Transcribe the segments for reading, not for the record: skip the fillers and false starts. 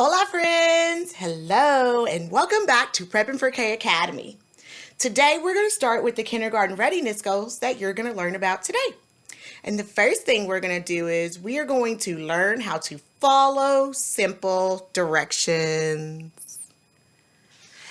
Hola friends! Hello and welcome back to Prepping for K Academy. Today we're going to start with the kindergarten readiness goals that you're going to learn about today. And the first thing we're going to do is we are going to learn how to follow simple directions.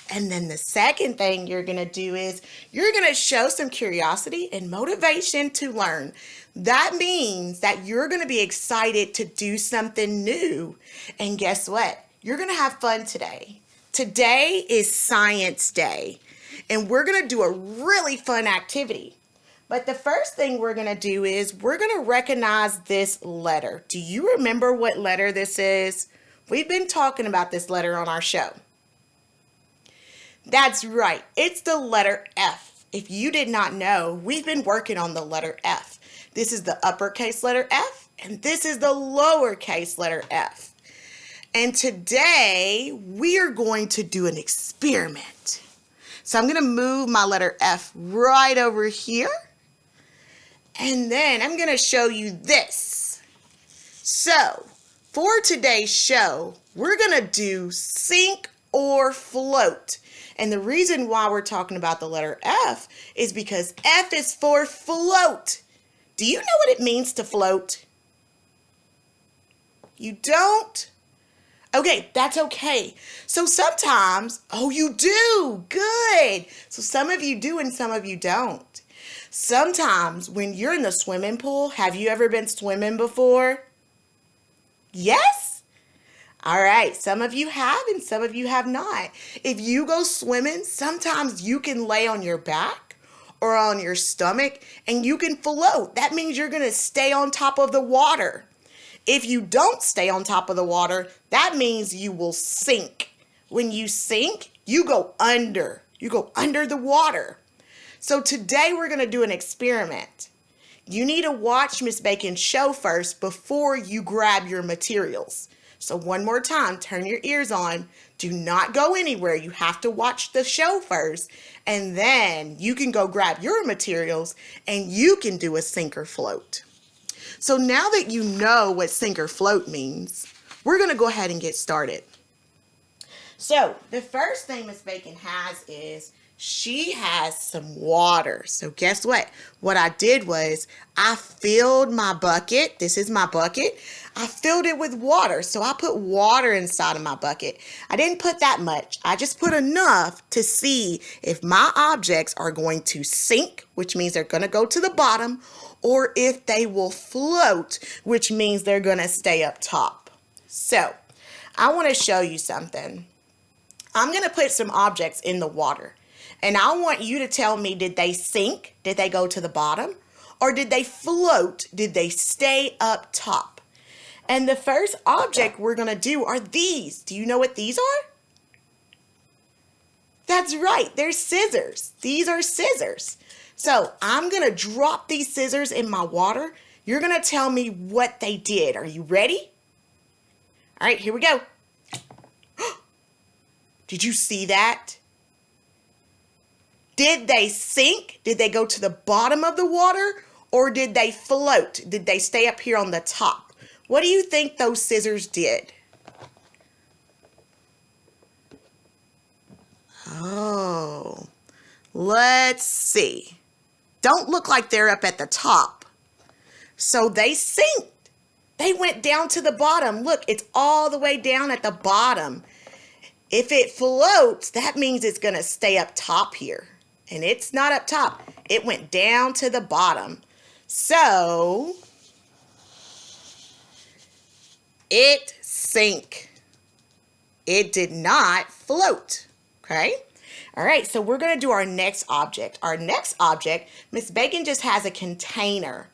And then the second thing you're going to do is you're going to show some curiosity and motivation to learn. That means that you're going to be excited to do something new. And guess what? You're going to have fun today. Today is Science Day, and we're going to do a really fun activity. But the first thing we're going to do is we're going to recognize this letter. Do you remember what letter this is? We've been talking about this letter on our show. That's right, it's the letter F. If you did not know, we've been working on the letter F. This is the uppercase letter F, and this is the lowercase letter F. And today, we are going to do an experiment. So I'm going to move my letter F right over here. And then I'm going to show you this. So, for today's show, we're going to do sink or float. And the reason why we're talking about the letter F is because F is for float. Do you know what it means to float? You don't? Okay, that's okay. So sometimes, oh, you do. Good. So some of you do and some of you don't. Sometimes when you're in the swimming pool, have you ever been swimming before? Yes? All right, some of you have and some of you have not. If you go swimming, sometimes you can lay on your back or on your stomach and you can float. That means you're going to stay on top of the water. If you don't stay on top of the water, that means you will sink. When you sink, you go under. You go under the water. So today we're going to do an experiment. You need to watch Miss Bacon's show first before you grab your materials. So one more time, turn your ears on. Do not go anywhere. You have to watch the show first, and then you can go grab your materials and you can do a sink or float. So now that you know what sink or float means, we're going to go ahead and get started. So the first thing Miss Bacon has is she has some water. So guess what? What I did was I filled my bucket. This is my bucket. I filled it with water. So I put water inside of my bucket. I didn't put that much. I just put enough to see if my objects are going to sink, which means they're going to go to the bottom, or if they will float, which means they're going to stay up top. So I want to show you something. I'm going to put some objects in the water. And I want you to tell me, did they sink? Did they go to the bottom? Or did they float? Did they stay up top? And the first object we're going to do are these. Do you know what these are? That's right. They're scissors. These are scissors. So I'm going to drop these scissors in my water. You're going to tell me what they did. Are you ready? All right, here we go. Did you see that? Did they sink? Did they go to the bottom of the water? Or did they float? Did they stay up here on the top? What do you think those scissors did? Oh, let's see. Don't look like they're up at the top. So they sinked. They went down to the bottom. Look, it's all the way down at the bottom. If it floats, that means it's going to stay up top here. And it's not up top. It went down to the bottom. So it sank. It did not float. Okay? All right, so we're going to do our next object. Our next object, Miss Bacon just has a container.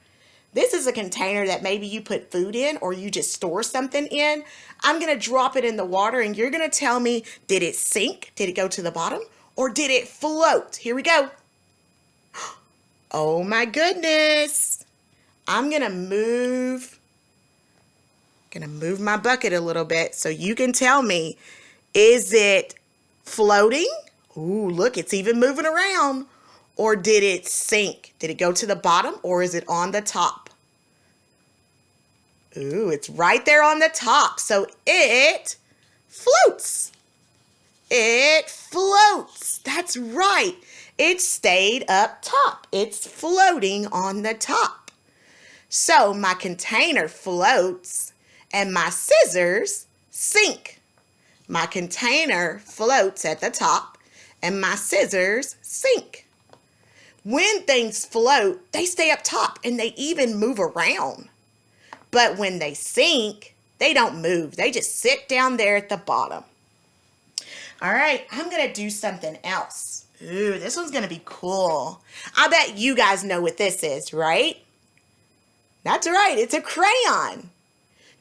This is a container that maybe you put food in or you just store something in. I'm going to drop it in the water and you're going to tell me, did it sink? Did it go to the bottom? Or did it float? Here we go. Oh my goodness. I'm going to move my bucket a little bit so you can tell me, is it floating? Ooh, look, it's even moving around. Or did it sink? Did it go to the bottom or is it on the top? Ooh, it's right there on the top. So it floats. It floats. That's right. It stayed up top. It's floating on the top. So my container floats and my scissors sink. My container floats at the top and my scissors sink. When things float, they stay up top and they even move around. But when they sink, they don't move. They just sit down there at the bottom. All right, I'm going to do something else. Ooh, this one's going to be cool. I bet you guys know what this is, right? That's right, it's a crayon.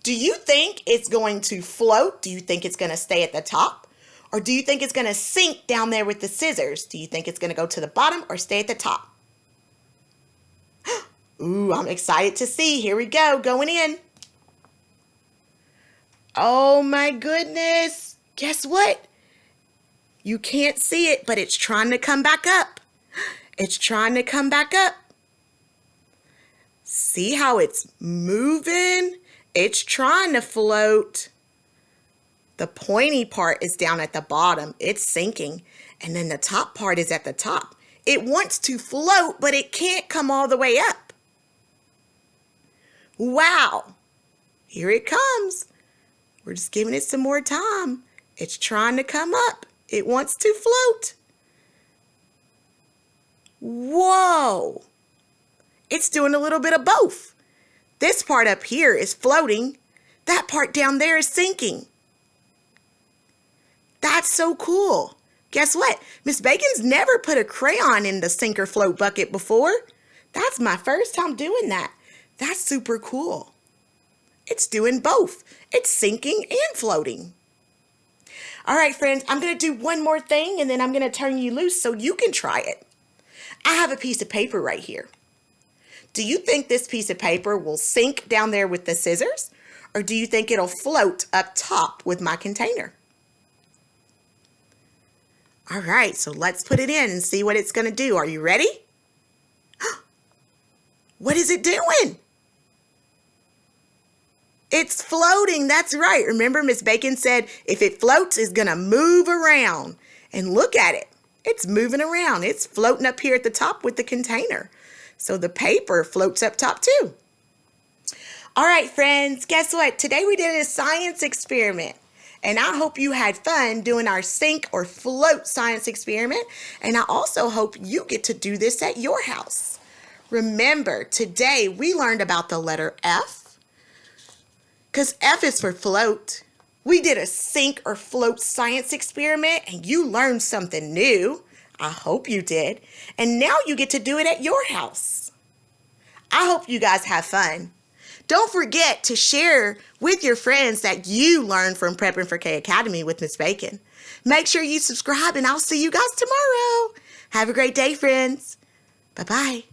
Do you think it's going to float? Do you think it's going to stay at the top? Or do you think it's going to sink down there with the scissors? Do you think it's going to go to the bottom or stay at the top? Ooh, I'm excited to see. Here we go, going in. Oh my goodness. Guess what? You can't see it, but it's trying to come back up. It's trying to come back up. See how it's moving? It's trying to float. The pointy part is down at the bottom. It's sinking. And then the top part is at the top. It wants to float, but it can't come all the way up. Wow. Here it comes. We're just giving it some more time. It's trying to come up. It wants to float. Whoa. It's doing a little bit of both. This part up here is floating. That part down there is sinking. That's so cool. Guess what? Miss Bacon's never put a crayon in the sink or float bucket before. That's my first time doing that. That's super cool. It's doing both. It's sinking and floating. All right, friends, I'm going to do one more thing and then I'm going to turn you loose so you can try it. I have a piece of paper right here. Do you think this piece of paper will sink down there with the scissors? Or do you think it'll float up top with my container? All right, so let's put it in and see what it's going to do. Are you ready? What is it doing? It's floating. That's right. Remember, Miss Bacon said if it floats, it's going to move around. And look at it. It's moving around. It's floating up here at the top with the container. So the paper floats up top too. All right, friends, guess what? Today we did a science experiment. And I hope you had fun doing our sink or float science experiment. And I also hope you get to do this at your house. Remember, today we learned about the letter F, because F is for float. We did a sink or float science experiment and you learned something new. I hope you did. And now you get to do it at your house. I hope you guys have fun. Don't forget to share with your friends that you learned from Prepping for K Academy with Miss Bacon. Make sure you subscribe and I'll see you guys tomorrow. Have a great day, friends. Bye-bye.